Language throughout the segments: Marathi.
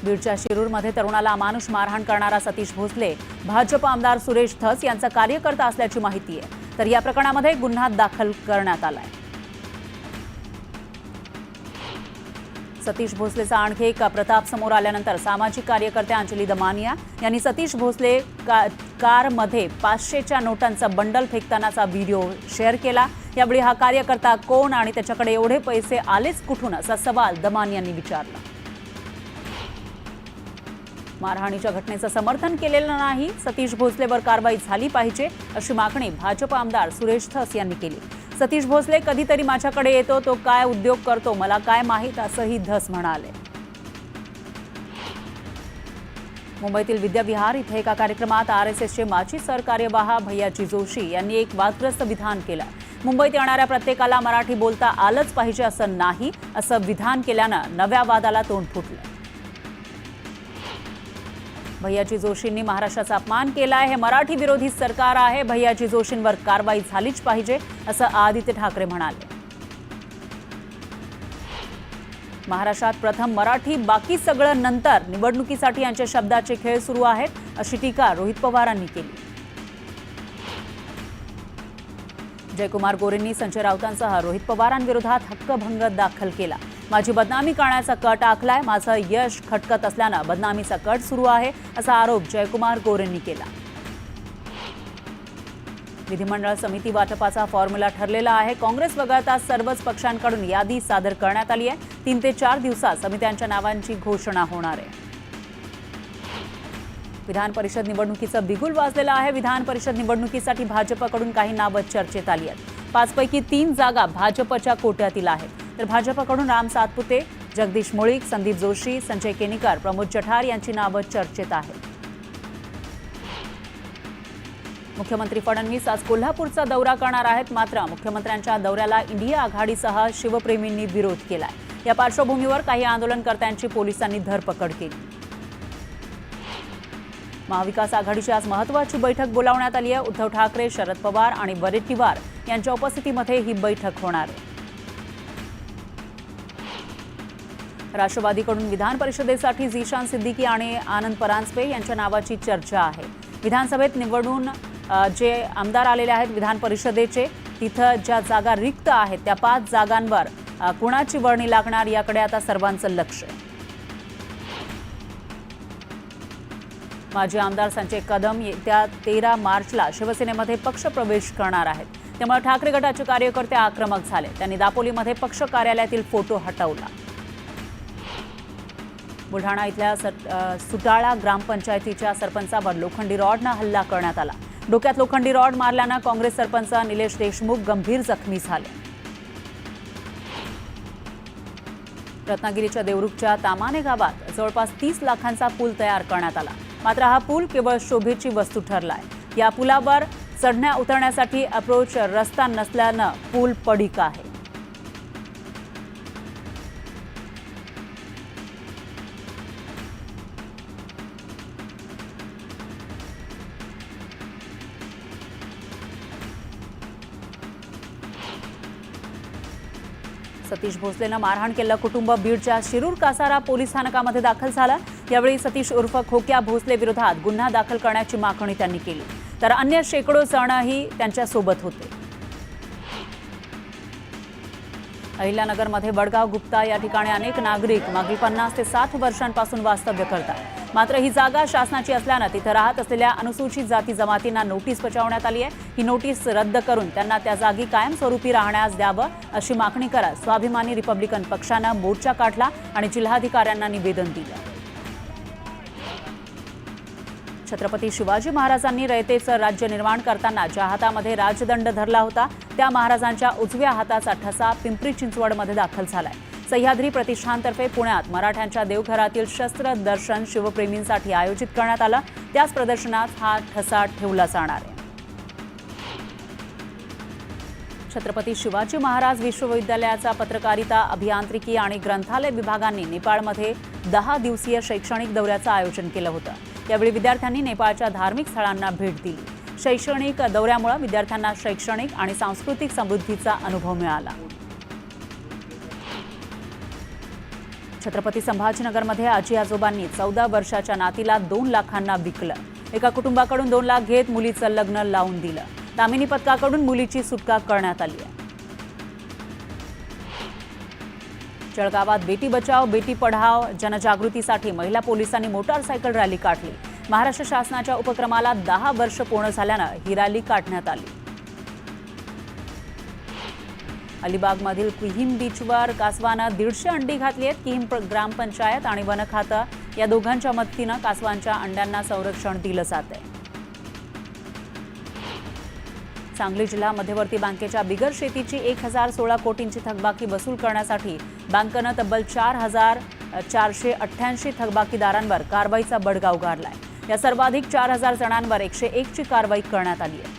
बीडच्या शिरूरमध्ये तरुणाला अमानुष मारहाण करणारा सतीश भोसले भाजप आमदार सुरेश धस यांचा कार्यकर्ता असल्याची माहिती आहे। तर या प्रकरणामध्ये गुन्हा दाखल करण्यात आलाय। सतीश भोसलेचा आणखी एक प्रताप समोर आल्यानंतर सामाजिक कार्यकर्त्या अंजली दमानिया यांनी सतीश भोसले कारमध्ये 500च्या नोटांचा बंडल फेकतानाचा व्हिडिओ शेअर केला। यावेळी हा कार्यकर्ता कोण आणि त्याच्याकडे एवढे पैसे आलेच कुठून असा सवाल दमानिया यांनी विचारला। मारहाणीच्या घटनेचं समर्थन केलेलं नाही, सतीश भोसलेवर कारवाई झाली पाहिजे अशी मागणी भाजप आमदार सुरेश धस यांनी केली। सतीश भोसले कधीतरी माझ्याकडे येतो, तो काय उद्योग करतो मला काय माहित असंही धस म्हणाले। मुंबईतील विद्याविहार इथे एका कार्यक्रमात आरएसएसचे माजी सरकार्यवाह भैयाजी जोशी यांनी एक वादग्रस्त विधान केलं। मुंबईत येणाऱ्या प्रत्येकाला मराठी बोलता आलंच पाहिजे असं नाही, असं विधान केल्यानं नव्या वादाला तोंड फुटलं। भैयाजी जोशींनी महाराष्ट्राचा अपमान केलाय, हे मराठी विरोधी सरकार आहे, भैयाजी जोशींवर कारवाई झालीच पाहिजे असं आदित्य ठाकरे म्हणाले। महाराष्ट्रात प्रथम मराठी, बाकी सगळं नंतर, निवडणुकीसाठी यांच्या शब्दाचे खेळ सुरू आहेत अशी टीका रोहित पवारांनी केली। जयकुमार गोरेंनी संजय राऊतांसह रोहित पवारांविरोधात हक्कभंग दाखल केला। माझी बदनामी करण्याचा कट आखलाय, माझं यश खटकत असल्यानं बदनामीचा कट सुरू आहे असा आरोप जयकुमार गोरेंनी केला। विधिमंडळ समिती वाटपाचा फॉर्म्युला ठरलेला आहे। काँग्रेस वगळता सर्वच पक्षांकडून यादी सादर करण्यात आली आहे। 3 ते 4 दिवसात समित्यांच्या नावांची घोषणा होणार आहे। विधान परिषद निवडणुकीचं बिगुल वाजलेलं आहे। विधान परिषद निवडणुकीसाठी भाजपकडून काही नावं चर्चेत आली आहेत। 5 पैकी 3 जागा भाजपच्या कोट्यातील आहेत। तर भाजपकडून राम सातपुते, जगदीश मुळीक, संदीप जोशी, संजय केनीकर, प्रमोद जठार यांची नावं चर्चेत आहेत। मुख्यमंत्री फडणवीस आज कोल्हापूरचा दौरा करणार आहेत। मात्र मुख्यमंत्र्यांच्या दौऱ्याला इंडिया आघाडीसह शिवप्रेमींनी विरोध केलाय। या पार्श्वभूमीवर काही आंदोलनकर्त्यांची पोलिसांनी धरपकड केली। महाविकास आघाडीची आज महत्त्वाची बैठक बोलावण्यात आली आहे। उद्धव ठाकरे, शरद पवार आणि वडेट्टीवार यांच्या उपस्थितीमध्ये ही बैठक होणार आहे। राष्ट्रवादीकडून विधान परिषदेसाठी झीशान सिद्दीकी आणि आनंद परांजपे यांच्या नावाची चर्चा आहे। विधानसभेत निवडून जे आमदार आलेले आहेत विधान परिषदेचे, तिथं ज्या जागा रिक्त आहेत त्या 5 जागांवर कुणाची वर्णी लागणार याकडे आता सर्वांचं लक्ष आहे। माजी आमदार संजय कदम येत्या 13 मार्चला शिवसेनेमध्ये पक्षप्रवेश करणार आहेत। त्यामुळे ठाकरे गटाचे कार्यकर्ते आक्रमक झाले। त्यांनी दापोलीमध्ये पक्ष कार्यालयातील फोटो हटवला। बुलढाणा इथल्या सुटाळा ग्रामपंचायतीच्या सरपंचावर लोखंडी रॉडनं हल्ला करण्यात आला। डोक्यात लोखंडी रॉड मारल्यानं काँग्रेस सरपंच निलेश देशमुख गंभीर जखमी झाले। रत्नागिरीच्या देवरुखच्या तामाने गावात जवळपास 30 लाखांचा पूल तयार करण्यात आला। मात्र हा पूल केवळ शोभेची वस्तू ठरलाय। या पुलावर चढण्या उतरण्यासाठी अप्रोच रस्ता नसल्यानं पूल पडीक आहे। सतीश भोसलेनं मारहाण केलेलं कुटुंब बीडच्या शिरूर कासारा पोलीस स्थानकामध्ये दाखल झालं। यावेळी सतीश उर्फ खोक्या भोसले विरोधात गुन्हा दाखल करण्याची मागणी त्यांनी केली। तर अन्य शेकडो जणही त्यांच्या सोबत होते। अहिल्यानगरमध्ये वडगाव गुप्ता या ठिकाणी अनेक नागरिक मागील 50 ते 60 वर्षांपासून वास्तव्य करतात। मात्र ही जागा शासनाची असल्यानं तिथे राहत असलेल्या अनुसूचित जाती जमातींना नोटीस बजावण्यात आली आहे। ही नोटीस रद्द करून त्यांना त्या जागी कायमस्वरूपी राहण्यास द्यावं अशी मागणी करत स्वाभिमानी रिपब्लिकन पक्षानं मोर्चा काढला आणि जिल्हाधिकाऱ्यांना निवेदन दिलं। छत्रपती शिवाजी महाराजांनी रयतेचं राज्य निर्माण करताना ज्या हातामध्ये राजदंड धरला होता त्या महाराजांच्या उजव्या हाताचा ठसा पिंपरी चिंचवडमध्ये दाखल झालाय। सह्याद्री प्रतिष्ठानतर्फे पुण्यात मराठ्यांच्या देवघरातील शस्त्र दर्शन शिवप्रेमींसाठी आयोजित करण्यात आलं। त्याच प्रदर्शनात हा ठसा ठेवला जाणार आहे। छत्रपती शिवाजी महाराज विश्वविद्यालयाचा पत्रकारिता, अभियांत्रिकी आणि ग्रंथालय विभागांनी नेपाळमध्ये 10 दिवसीय शैक्षणिक दौऱ्याचं आयोजन केलं होतं। यावेळी विद्यार्थ्यांनी नेपाळच्या धार्मिक स्थळांना भेट दिली। शैक्षणिक दौऱ्यामुळे विद्यार्थ्यांना शैक्षणिक आणि सांस्कृतिक समृद्धीचा अनुभव मिळाला। छत्रपती संभाजीनगरमध्ये आजी आजोबांनी 14 वर्षाच्या नातीला 2 लाखांना विकलं. एका कुटुंबाकडून 2 लाख घेत मुलीचं लग्न लावून दिलं. दामिनी पथकाकडून मुलीची सुटका करण्यात आली आहे. जळगावात बेटी बचाव बेटी पढाव जनजागृतीसाठी महिला पोलिसांनी मोटारसायकल रॅली काढली. महाराष्ट्र शासनाच्या उपक्रमाला 10 वर्ष पूर्ण झाल्यानं ही रॅली काढण्यात आली. अलिबागमधील किहीम बीचवर कासवानं 150 अंडी घातली आहेत. किहीम ग्रामपंचायत आणि वन खातं या दोघांच्या मदतीनं कासवांच्या अंड्यांना संरक्षण दिलं जात आहे. सांगली जिल्हा मध्यवर्ती बँकेच्या बिगर शेतीची 1016 कोटींची थकबाकी वसूल करण्यासाठी बँकेनं तब्बल 4488 थकबाकीदारांवर कारवाईचा बडगा उगारलाय. या सर्वाधिक 4000 जणांवर 101 ची कारवाई करण्यात आली आहे.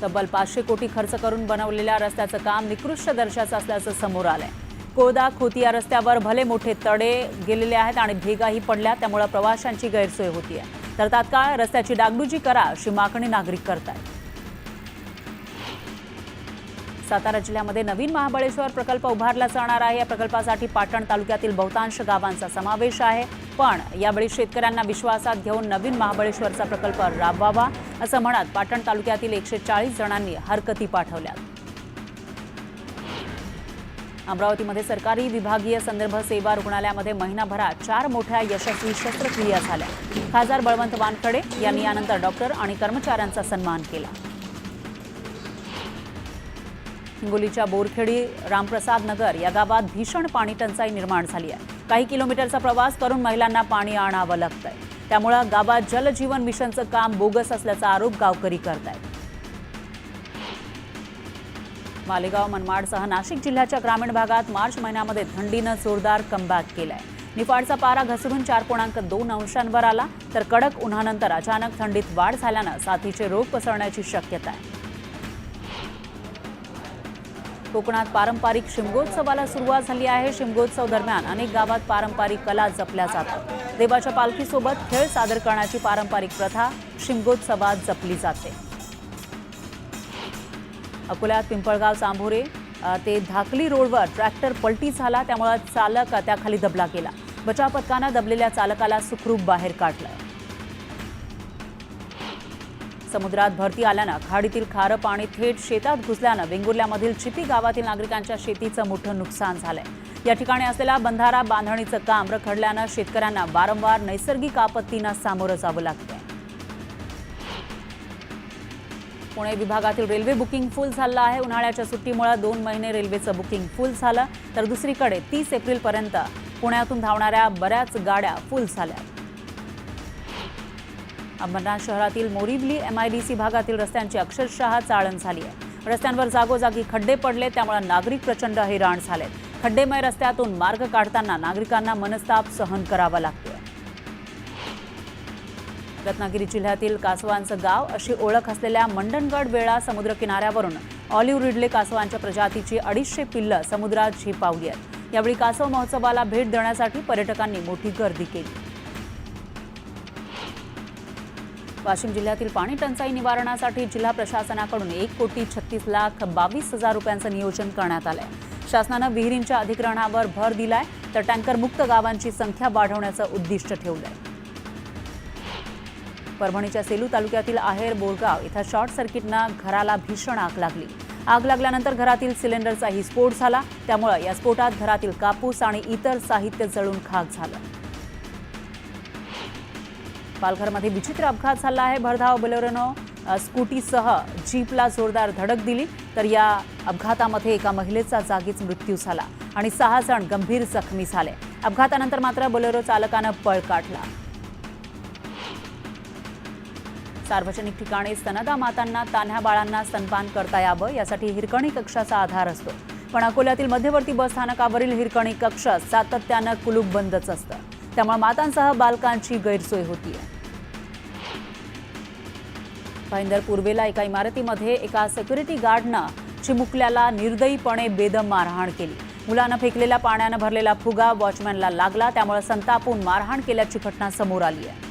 तब्बल 500 कोटी खर्च करून बनवलेल्या रस्त्याचं काम निकृष्ट दर्जाचं असल्याचं समोर आलंय. कोदा खोती या रस्त्यावर भले मोठे तडे गेलेले आहेत आणि भेगाही पडल्या, त्यामुळे प्रवाशांची गैरसोय होतीये. तर तात्काळ रस्त्याची डागडुजी करा अशी मागणी नागरिक करतायत. सातारा जिल्ह्यामध्ये नवीन महाबळेश्वर प्रकल्प उभारला जाणार आहे. या प्रकल्पासाठी पाटण तालुक्यातील बहुतांश गावांचा समावेश आहे. पण यावेळी शेतकऱ्यांना विश्वासात घेऊन नवीन महाबळेश्वरचा प्रकल्प राबवावा असं म्हणत पाटण तालुक्यातील 140 जणांनी हरकती पाठवल्या. अमरावतीमध्ये सरकारी विभागीय संदर्भ सेवा रुग्णालयामध्ये महिनाभरात 4 मोठ्या यशस्वी शस्त्रक्रिया झाल्या. खासदार बळवंत वानखडे यांनी यानंतर डॉक्टर आणि कर्मचाऱ्यांचा सन्मान केला. हिंगोलीच्या बोरखेडी रामप्रसाद नगर या गावात भीषण पाणी टंचाई निर्माण झाली आहे. काही किलोमीटरचा प्रवास करून महिलांना पाणी आणावं लागतंय. त्यामुळे गावात जलजीवन मिशनचं काम बोगस असल्याचा आरोप गावकरी करतायत. मालेगाव मनमाडसह नाशिक जिल्ह्याच्या ग्रामीण भागात मार्च महिन्यामध्ये थंडीनं जोरदार कमबॅक केलाय. निफाडचा पारा घसरून 4.2 अंशांवर आला. तर कडक उन्हानंतर अचानक थंडीत वाढ झाल्यानं साथीचे रोग पसरण्याची शक्यता आहे. कोकणात पारंपरिक शिमगोत्सवाला सुरुवात झाली आहे. शिमगोत्सव दरम्यान अनेक गावात पारंपरिक कला जपल्या जातात. देवाच्या पालखीसोबत खेळ सादर करण्याची पारंपरिक प्रथा शिमगोत्सवात जपली जाते. अकोल्यात पिंपळगाव चांभोरे ते धाकली रोडवर ट्रॅक्टर पलटी झाला. त्यामुळे चालक त्याखाली दबला गेला. बचाव पथकानं दबलेल्या चालकाला सुखरूप बाहेर काढलं. समुद्रात भरती आल्यानं खाडीतील खारं पाणी थेट शेतात घुसल्यानं वेंगुर्ल्यामधील चिपी गावातील नागरिकांच्या शेतीचं मोठं नुकसान झालंय. या ठिकाणी असलेला बंधारा बांधणीचं काम रखडल्यानं शेतकऱ्यांना वारंवार नैसर्गिक आपत्तींना सामोरं जावं लागतंय. पुणे विभागातील रेल्वे बुकिंग फुल झालं आहे. उन्हाळ्याच्या सुट्टीमुळे 2 महिने रेल्वेचं बुकिंग फुल झालं. तर दुसरीकडे 30 एप्रिलपर्यंत पुण्यातून धावणाऱ्या बऱ्याच गाड्या फुल झाल्या. अंबरनाथ शहरातील मोरिवली MIDC भागातील रस्त्यांची अक्षरशः चाळण झाली आहे. रस्त्यांवर जागोजागी खड्डे पडले. त्यामुळे नागरिक प्रचंड हैराण झालेत. खड्डेमय रस्त्यातून मार्ग काढताना नागरिकांना मनस्ताप सहन करावा लागतोय. रत्नागिरी जिल्ह्यातील कासवांचं गाव अशी ओळख असलेल्या मंडणगड वेळा समुद्र किनाऱ्यावरून ऑलिव्ह रिडले कासवांच्या प्रजातीची 250 पिल्लं समुद्रात झेपावली आहेत. यावेळी कासव महोत्सवाला भेट देण्यासाठी पर्यटकांनी मोठी गर्दी केली. वाशिम जिल्ह्यातील पाणी टंचाई निवारणासाठी जिल्हा प्रशासनाकडून 1,36,22,000 रुपयांचं नियोजन करण्यात आलंय. शासनानं विहिरींच्या अधिग्रहणावर भर दिलाय. तर टँकर मुक्त गावांची संख्या वाढवण्याचं उद्दिष्ट ठेवलंय. परभणीच्या सेलू तालुक्यातील आहेर बोरगाव इथं शॉर्ट सर्किटनं घराला भीषण आग लागली. आग लागल्यानंतर घरातील सिलेंडरचाही स्फोट झाला. त्यामुळे या स्फोटात घरातील कापूस आणि इतर साहित्य जळून खाक झालं. पालघरमध्ये विचित्र अपघात झाला आहे. भरधाव बोलेरोनं स्कूटीसह जीपला जोरदार धडक दिली. तर या अपघातामध्ये एका महिलेचा जागीच मृत्यू झाला आणि 6 जण गंभीर जखमी झाले. अपघातानंतर मात्र बोलेरो चालकानं पळ काढला. सार्वजनिक ठिकाणी स्तनदा मातांना तान्ह्या बाळांना स्तनपान करता यावं यासाठी हिरकणी कक्षाचा आधार असतो. पण अकोल्यातील मध्यवर्ती बस स्थानकावरील हिरकणी कक्ष सातत्यानं कुलूप बंदच असतं. त्यामुळे मातांसह बालकांची गैरसोय होतीये. भाईंदर पूर्वेला एका इमारतीमध्ये एका सिक्युरिटी गार्डनं चिमुकल्याला निर्दयीपणे बेदम मारहाण केली. मुलानं फेकलेल्या पाण्यानं भरलेला फुगा वॉचमॅनला लागला. त्यामुळे संतापून मारहाण केल्याची घटना समोर आली आहे.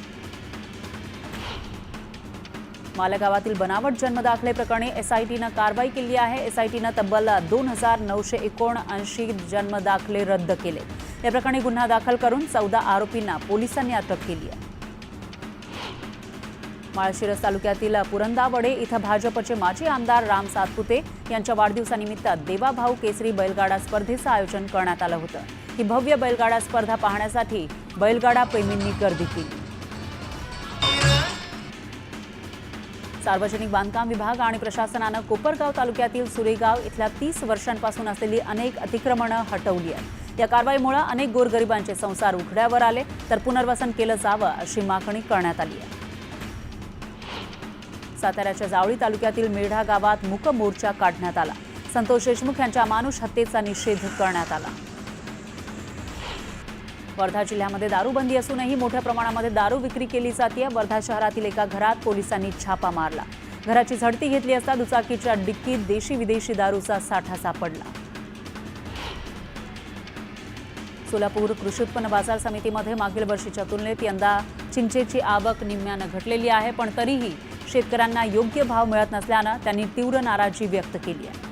मालेगावातील बनावट जन्मदाखले प्रकरणी एसआयटीनं कारवाई केली आहे। एसआयटीनं तब्बल 2979 जन्मदाखले रद्द केले। या प्रकरणी गुन्हा दाखल करून 14 आरोपींना पोलिसांनी अटक केली आहे। माळशिरस तालुक्यातील पुरंदावडे इथं भाजपचे माजी आमदार राम सातपुते यांच्या वाढदिवसानिमित्त देवाभाऊ केसरी बैलगाडा स्पर्धेचं आयोजन करण्यात आलं होतं। ही भव्य बैलगाडा स्पर्धा पाहण्यासाठी बैलगाडा प्रेमींनी गर्दी केली। सार्वजनिक बांधकाम विभाग आणि प्रशासनानं कोपरगाव तालुक्यातील सुरेगाव इथल्या 30 वर्षांपासून असलेली अनेक अतिक्रमणं हटवली आहेत। या कारवाईमुळे अनेक गोरगरिबांचे संसार उघड्यावर आले, तर पुनर्वसन केलं जावं अशी मागणी करण्यात आली आहे। साताऱ्याच्या जावळी तालुक्यातील मेढा गावात मूक मोर्चा काढण्यात आला। संतोष देशमुख यांच्या अमानुष हत्येचा निषेध करण्यात आला। वर्धा जिल्ह्यामध्ये दारूबंदी असूनही मोठ्या प्रमाणामध्ये दारू विक्री केली जाते। वर्धा शहरातील एका घरात पोलिसांनी छापा मारला। घराची झडती घेतली असता दुचाकीच्या डिक्कीत देशी विदेशी दारूचा साठा सापडला। सोलापूर कृषी उत्पन्न बाजार समितीमध्ये मागील वर्षीच्या तुलनेत यंदा चिंचेची आवक निम्म्यानं घटलेली आहे, पण तरीही शेतकऱ्यांना योग्य भाव मिळत नसल्यानं त्यांनी तीव्र नाराजी व्यक्त केली आहे।